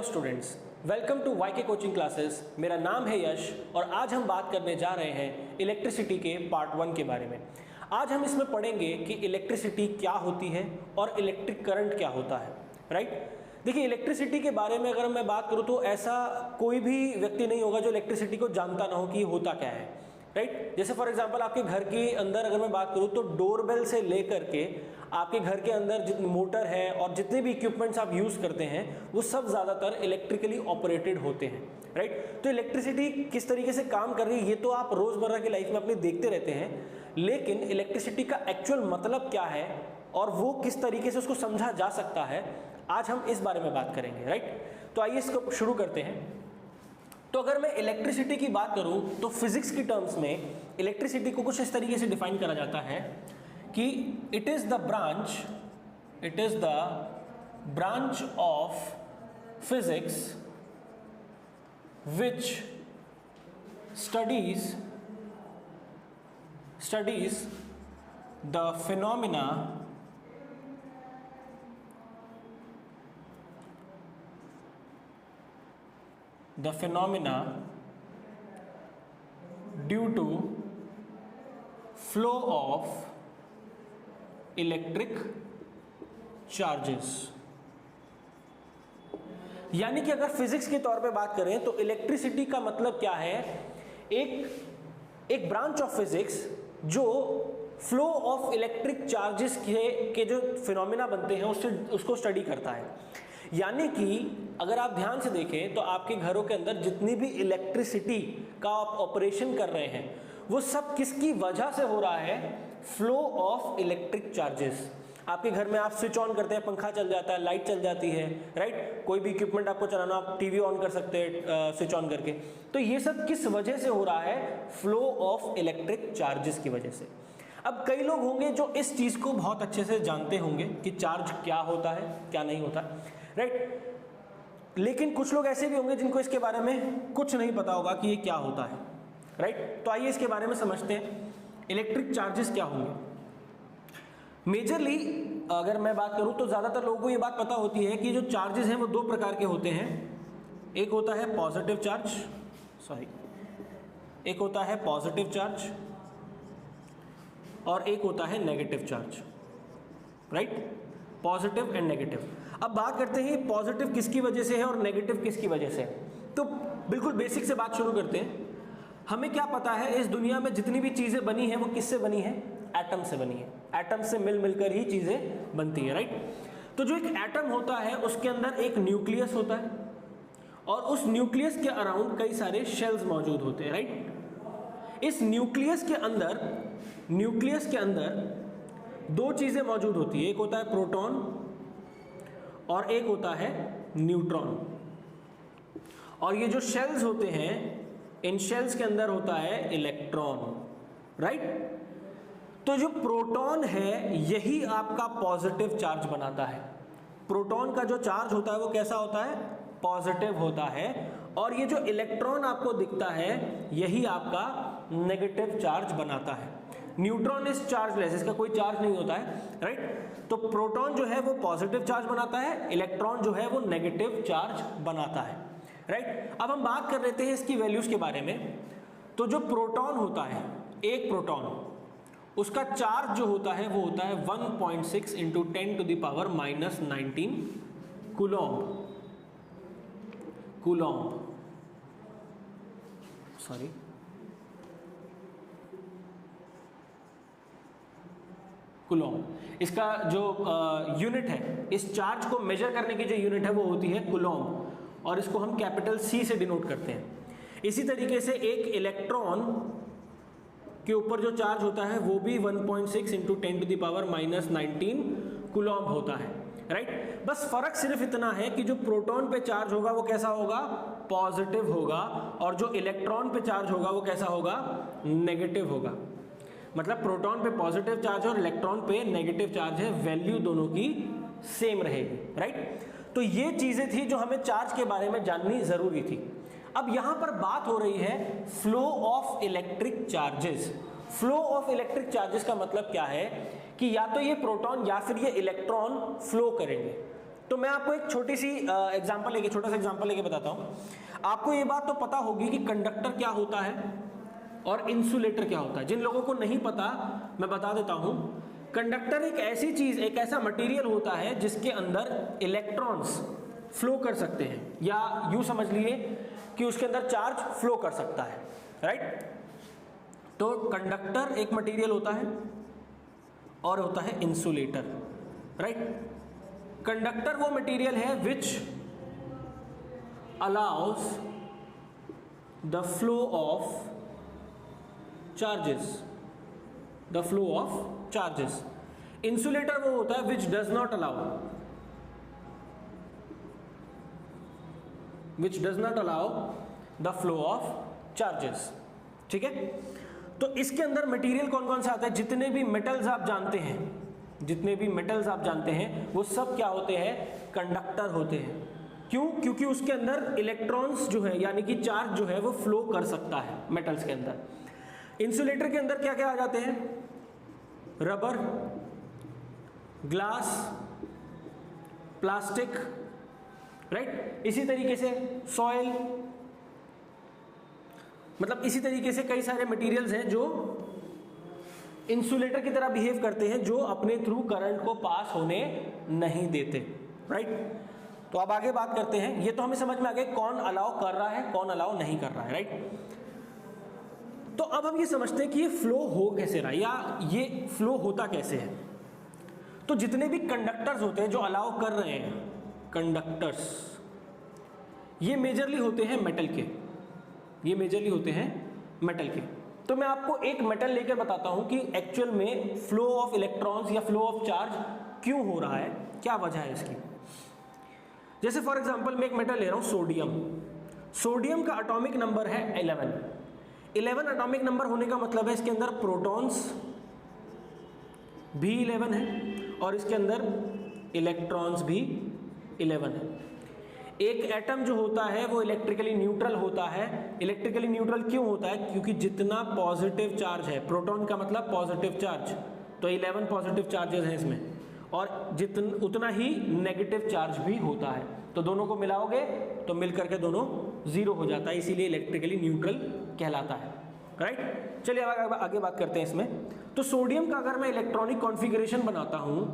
Students, welcome to YK coaching classes. मेरा नाम है यश और आज हम बात करने जा रहे हैं इलेक्ट्रिसिटी के पार्ट 1 के बारे में। आज हम इसमें पढ़ेंगे कि इलेक्ट्रिसिटी क्या होती है और इलेक्ट्रिक करंट क्या होता है। राइट, देखिए इलेक्ट्रिसिटी के बारे में अगर मैं बात करूँ तो ऐसा कोई भी व्यक्ति नहीं होगा जो इलेक्ट्रिसिटी को जानता ना हो कि ये होता क्या है। राइट, जैसे फॉर एग्जांपल आपके घर के अंदर अगर मैं बात करूँ तो डोरबेल से लेकर के आपके घर के अंदर जितने मोटर है और जितने भी इक्विपमेंट्स आप यूज़ करते हैं वो सब ज़्यादातर इलेक्ट्रिकली ऑपरेटेड होते हैं। राइट, तो इलेक्ट्रिसिटी किस तरीके से काम कर रही है ये तो आप रोज़मर्रा की लाइफ में अपनी देखते रहते हैं, लेकिन इलेक्ट्रिसिटी का एक्चुअल मतलब क्या है और वो किस तरीके से उसको समझा जा सकता है, आज हम इस बारे में बात करेंगे। राइट, तो आइए इसको शुरू करते हैं। तो अगर मैं इलेक्ट्रिसिटी की बात करूं तो फिजिक्स की टर्म्स में इलेक्ट्रिसिटी को कुछ इस तरीके से डिफाइन करा जाता है कि it is the branch of physics which studies the phenomena due to flow of electric charges। यानी कि अगर फिजिक्स के तौर पे बात करें तो इलेक्ट्रिसिटी का मतलब क्या है, एक ब्रांच ऑफ फिजिक्स जो फ्लो ऑफ इलेक्ट्रिक चार्जेस के जो फिनोमिना बनते हैं उसको स्टडी करता है। यानी कि अगर आप ध्यान से देखें तो आपके घरों के अंदर जितनी भी इलेक्ट्रिसिटी का आप ऑपरेशन कर रहे हैं वो सब किसकी वजह से हो रहा है, फ्लो ऑफ इलेक्ट्रिक चार्जेस। आपके घर में आप स्विच ऑन करते हैं, पंखा चल जाता है, लाइट चल जाती है। राइट, कोई भी इक्विपमेंट आपको चलाना, आप टीवी ऑन कर सकते हैं स्विच ऑन करके। तो ये सब किस वजह से हो रहा है, फ्लो ऑफ इलेक्ट्रिक चार्जेस की वजह से। अब कई लोग होंगे जो इस चीज को बहुत अच्छे से जानते होंगे कि चार्ज क्या होता है क्या नहीं होता। राइट, लेकिन कुछ लोग ऐसे भी होंगे जिनको इसके बारे में कुछ नहीं पता होगा कि ये क्या होता है। राइट, तो आइए इसके बारे में समझते हैं इलेक्ट्रिक चार्जेस क्या होंगे। मेजरली अगर मैं बात करूं तो ज्यादातर लोगों को ये बात पता होती है कि जो चार्जेस हैं वो दो प्रकार के होते हैं। एक होता है पॉजिटिव चार्ज और एक होता है negative charge. Right, positive and negative. अब बात करते हैं पॉजिटिव किसकी वजह से है और नेगेटिव किसकी वजह से है। तो बिल्कुल बेसिक से बात शुरू करते हैं। हमें क्या पता है इस दुनिया में जितनी भी चीजें बनी हैं वो किससे बनी है, एटम से बनी है। एटम से मिलकर ही चीजें बनती है। राइट, तो जो एक एटम होता है उसके अंदर एक न्यूक्लियस होता है और उस न्यूक्लियस के अराउंड कई सारे शेल्स मौजूद होते हैं। राइट, इस न्यूक्लियस के अंदर दो चीजें मौजूद होती है, एक होता है प्रोटॉन और एक होता है न्यूट्रॉन। और ये जो शेल्स होते हैं इन शेल्स के अंदर होता है इलेक्ट्रॉन। राइट, तो जो प्रोटॉन है यही आपका पॉजिटिव चार्ज बनाता है। प्रोटॉन का जो चार्ज होता है वो कैसा होता है, पॉजिटिव होता है। और ये जो इलेक्ट्रॉन आपको दिखता है यही आपका नेगेटिव चार्ज बनाता है। न्यूट्रॉन इज चार्जलेस, इसका कोई चार्ज नहीं होता है। राइट, तो प्रोटॉन जो है वो पॉजिटिव चार्ज बनाता है, इलेक्ट्रॉन जो है वो नेगेटिव चार्ज बनाता है। राइट, अब हम बात कर लेते हैं इसकी वैल्यूज के बारे में। तो जो प्रोटॉन होता है, एक प्रोटॉन, उसका चार्ज जो होता है वो होता है 1.6 into 10 to the power -19 coulomb. इसका जो यूनिट है, इस चार्ज को मेजर करने की जो यूनिट है वो होती है कूलॉम्ब और इसको हम कैपिटल C से डिनोट करते हैं। इसी तरीके से एक इलेक्ट्रॉन के ऊपर जो चार्ज होता है वो भी 1.6 into 10 to the power -19 coulomb होता है। राइट, बस फर्क सिर्फ इतना है कि जो प्रोटॉन पे चार्ज होगा वो कैसा होगा, पॉजिटिव होगा, और जो इलेक्ट्रॉन पे चार्ज होगा वो कैसा होगा, नेगेटिव होगा। मतलब प्रोटॉन पे पॉजिटिव चार्ज है और इलेक्ट्रॉन पे नेगेटिव चार्ज है, वैल्यू दोनों की सेम रहेगी। राइट, तो ये चीजें थी जो हमें चार्ज के बारे में जाननी जरूरी थी। अब यहां पर बात हो रही है flow of electric charges. Flow of electric charges का मतलब क्या है कि या तो ये प्रोटॉन या फिर ये इलेक्ट्रॉन फ्लो करेंगे। तो मैं आपको एक छोटा सा एग्जांपल लेके बताता हूं। आपको ये बात तो पता होगी कि कंडक्टर क्या होता है और इंसुलेटर क्या होता है। जिन लोगों को नहीं पता मैं बता देता हूं। कंडक्टर एक ऐसी चीज, एक ऐसा मटेरियल होता है जिसके अंदर इलेक्ट्रॉन्स फ्लो कर सकते हैं, या यूं समझ लिए कि उसके अंदर चार्ज फ्लो कर सकता है, राइट। तो कंडक्टर एक मटेरियल होता है और होता है इंसुलेटर, राइट। कंडक्टर वो मटेरियल है which allows the flow of charges, insulator वो होता है which does not allow the flow of charges, ठीक है। तो इसके अंदर मटेरियल कौन कौन सा आता है? जितने भी मेटल्स आप जानते हैं वो सब क्या होते हैं? कंडक्टर होते हैं। क्यों? क्योंकि उसके अंदर इलेक्ट्रॉन्स जो है यानी कि चार्ज जो है वो फ्लो कर सकता है मेटल्स के अंदर। इंसुलेटर के अंदर क्या क्या आ जाते हैं? Rubber, glass, plastic, right. इसी तरीके से सॉइल, मतलब इसी तरीके से कई सारे मटेरियल्स हैं जो इंसुलेटर की तरह बिहेव करते हैं, जो अपने थ्रू करंट को पास होने नहीं देते, राइट। तो अब आगे बात करते हैं। ये तो हमें समझ में आ गया कौन अलाउ कर रहा है, कौन अलाउ नहीं कर रहा है, राइट। तो अब हम ये समझते हैं कि ये फ्लो हो कैसे रहा है, या ये फ्लो होता कैसे है। तो जितने भी कंडक्टर्स होते हैं जो अलाउ कर रहे हैं, कंडक्टर्स, ये मेजरली होते हैं मेटल के। तो मैं आपको एक मेटल लेकर बताता हूं कि एक्चुअल में फ्लो ऑफ इलेक्ट्रॉन्स या फ्लो ऑफ चार्ज क्यों हो रहा है, क्या वजह है इसकी। जैसे फॉर एग्जांपल मैं एक मेटल ले रहा हूं, सोडियम का एटॉमिक नंबर है 11 एटॉमिक नंबर होने का मतलब है इसके अंदर प्रोटॉन्स भी 11 है और इसके अंदर इलेक्ट्रॉन्स भी 11 है। एक एटम जो होता है वो इलेक्ट्रिकली न्यूट्रल होता है। इलेक्ट्रिकली न्यूट्रल क्यों होता है? क्योंकि जितना पॉजिटिव चार्ज है, प्रोटॉन का मतलब पॉजिटिव चार्ज, तो 11 पॉजिटिव चार्जेस हैं इसमें, और उतना ही नेगेटिव चार्ज भी होता है। तो दोनों को मिलाओगे तो मिलकर के दोनों जीरो हो जाता है, इसीलिए इलेक्ट्रिकली न्यूट्रल कहलाता है, राइट। चलिए आगे बात करते हैं इसमें। तो सोडियम का अगर मैं इलेक्ट्रॉनिक कॉन्फ़िगरेशन बनाता हूं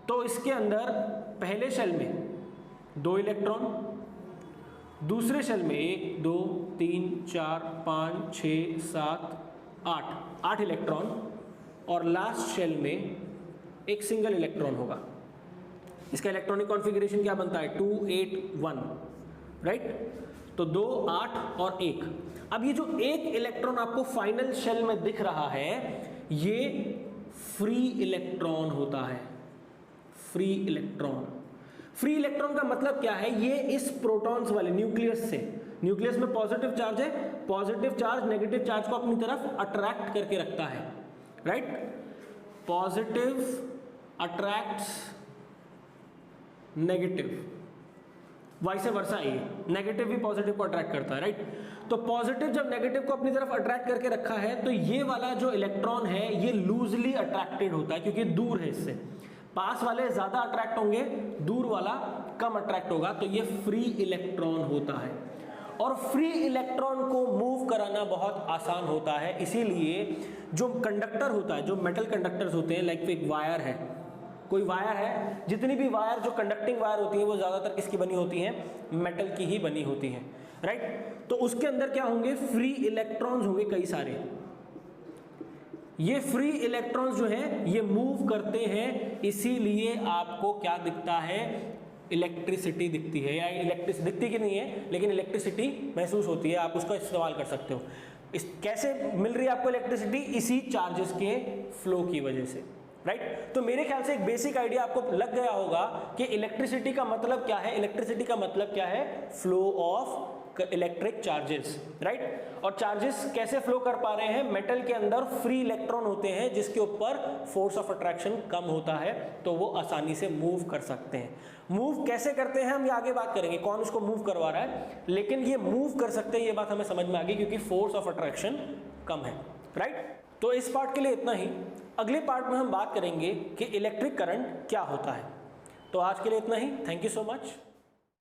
तो इसके अंदर पहले शेल में 2 इलेक्ट्रॉन, दूसरे शेल में 1 2 3 4 5 6 7 8 इलेक्ट्रॉन, और लास्ट शेल में एक सिंगल इलेक्ट्रॉन होगा। इसका इलेक्ट्रॉनिक कॉन्फ़िगरेशन क्या बनता है? 2 8 1, राइट। तो 2 8 और 1। अब ये जो एक इलेक्ट्रॉन आपको फाइनल शेल में दिख रहा है, ये फ्री इलेक्ट्रॉन होता है। फ्री इलेक्ट्रॉन का मतलब क्या है? ये इस प्रोटॉन्स वाले न्यूक्लियस में पॉजिटिव चार्ज है, पॉजिटिव चार्ज नेगेटिव चार्ज को अपनी तरफ अट्रैक्ट करके रखता है, right. Positive attracts negative, vice versa है, नेगेटिव भी पॉजिटिव को अट्रैक्ट करता है, राइट। तो पॉजिटिव जब नेगेटिव को अपनी तरफ अट्रैक्ट करके रखा है तो ये वाला जो इलेक्ट्रॉन है ये लूजली अट्रैक्टेड होता है, क्योंकि दूर है इससे। पास वाले ज्यादा अट्रैक्ट होंगे, दूर वाला कम अट्रैक्ट होगा, तो ये फ्री इलेक्ट्रॉन होता है। और फ्री इलेक्ट्रॉन को मूव कराना बहुत आसान होता है, इसीलिए जो कंडक्टर होता है, जो मेटल कंडक्टर्स होते हैं, लाइक एक वायर है, कोई वायर है, जितनी भी वायर जो कंडक्टिंग वायर होती है वो ज्यादातर किसकी बनी होती हैं? मेटल की ही बनी होती हैं, राइट। तो उसके अंदर क्या होंगे? फ्री इलेक्ट्रॉन्स होंगे कई सारे। ये फ्री इलेक्ट्रॉन्स जो हैं ये मूव करते हैं, इसीलिए आपको क्या दिखता है? इलेक्ट्रिसिटी दिखती है, या इलेक्ट्रिसिटी दिखती कि नहीं है, लेकिन इलेक्ट्रिसिटी महसूस होती है, आप उसका इस्तेमाल कर सकते हो। कैसे मिल रही है आपको इलेक्ट्रिसिटी? इसी चार्जेस के फ्लो की वजह से, राइट। तो मेरे ख्याल से एक बेसिक आइडिया आपको लग गया होगा कि इलेक्ट्रिसिटी का मतलब क्या है। इलेक्ट्रिसिटी का मतलब क्या है? Flow of electric charges, right. और चार्जेस कैसे फ्लो कर पा रहे हैं? मेटल के अंदर फ्री इलेक्ट्रॉन होते हैं जिसके ऊपर फोर्स ऑफ अट्रैक्शन कम होता है, तो वो आसानी से मूव कर सकते हैं। मूव कैसे करते हैं हम ये आगे बात करेंगे, कौन उसको मूव करवा रहा है, लेकिन ये मूव कर सकते हैं, ये बात हमें समझ में आ गई, क्योंकि फोर्स ऑफ अट्रैक्शन कम है, राइट। तो इस पार्ट के लिए इतना ही। अगले पार्ट में हम बात करेंगे कि इलेक्ट्रिक करंट क्या होता है। तो आज के लिए इतना ही, थैंक यू सो मच।